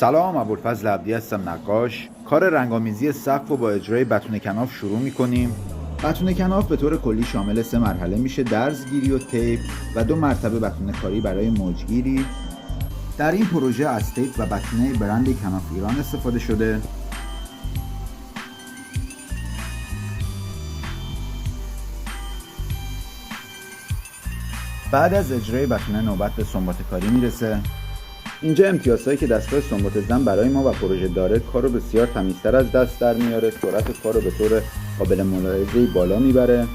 سلام، ابوالفضل عبدی هستم، نقاش. کار رنگامیزی سقف رو با اجرای بتونه کناف شروع میکنیم. بتونه کناف به طور کلی شامل 3 مرحله میشه: درزگیری و تیپ و 2 مرتبه بتونه کاری برای موجگیری. در این پروژه از تیپ و بتونه برند کناف ایران استفاده شده. بعد از اجرای بتونه نوبت به سنبات کاری میرسه. اینجا امتیازهایی که دستگاه سنبات زن برای ما و پروژه داره کار رو بسیار تمیزتر از دست در میاره، سرعت کار رو به طور قابل ملاحظه‌ای بالا میبره.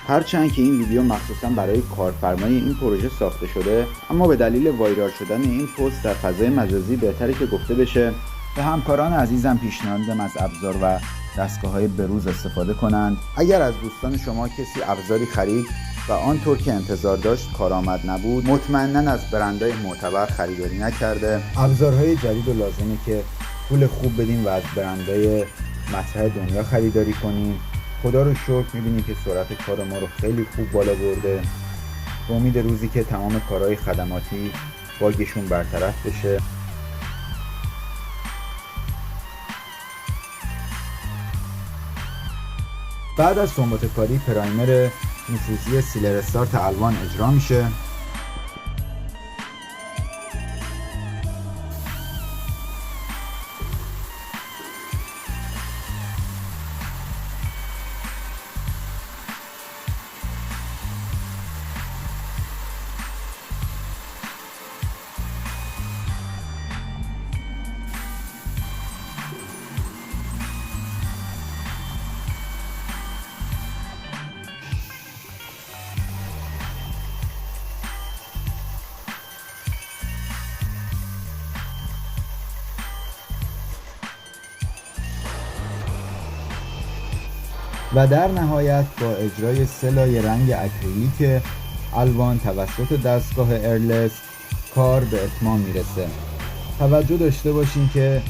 هرچند که این ویدیو مخصوصا برای کارفرمای این پروژه ساخته شده، اما به دلیل وایرال شدن این پست در فضای مجازی بهتره که گفته بشه. به همکاران عزیزم پیشنهاد میدم از ابزار و دستگاه‌های بروز استفاده کنند. اگر از دوستان شما کسی ابزاری خرید و آنطور که انتظار داشت کارآمد نبود، مطمئناً از برندهای معتبر خریداری نکرده. ابزارهای جدید و لازمه که پول خوب بدیم و از برندهای مطرح دنیا خریداری کنیم. خدا رو شکر می‌بینیم که سرعت کار ما رو خیلی خوب بالا برده. به امید روزی که تمام کارهای خدماتی باگشون برطرف بشه. بعد از سنبات کاری پرایمر نفوذی سیلر استارت الوان اجرا میشه. و در نهایت با اجرای 3 لایه رنگ اکریلیک الوان توسط دستگاه ایرلس کار به اتمام میرسه. توجه داشته باشین که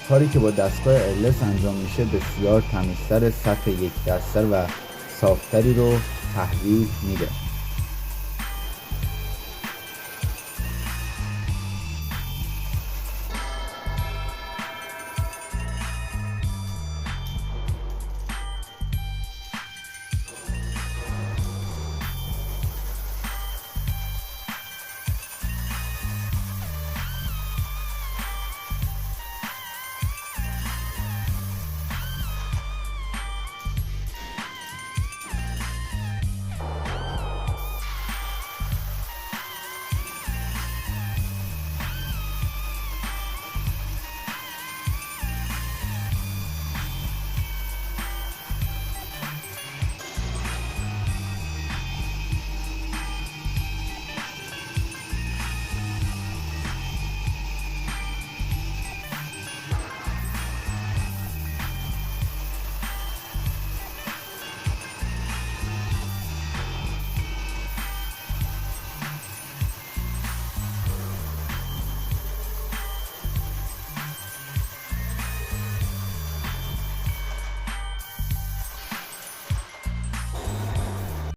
کاری که با دستگاه ایرلس انجام میشه بسیار تمیزتر، سطح یک دستر و صافتری رو تحویل میده.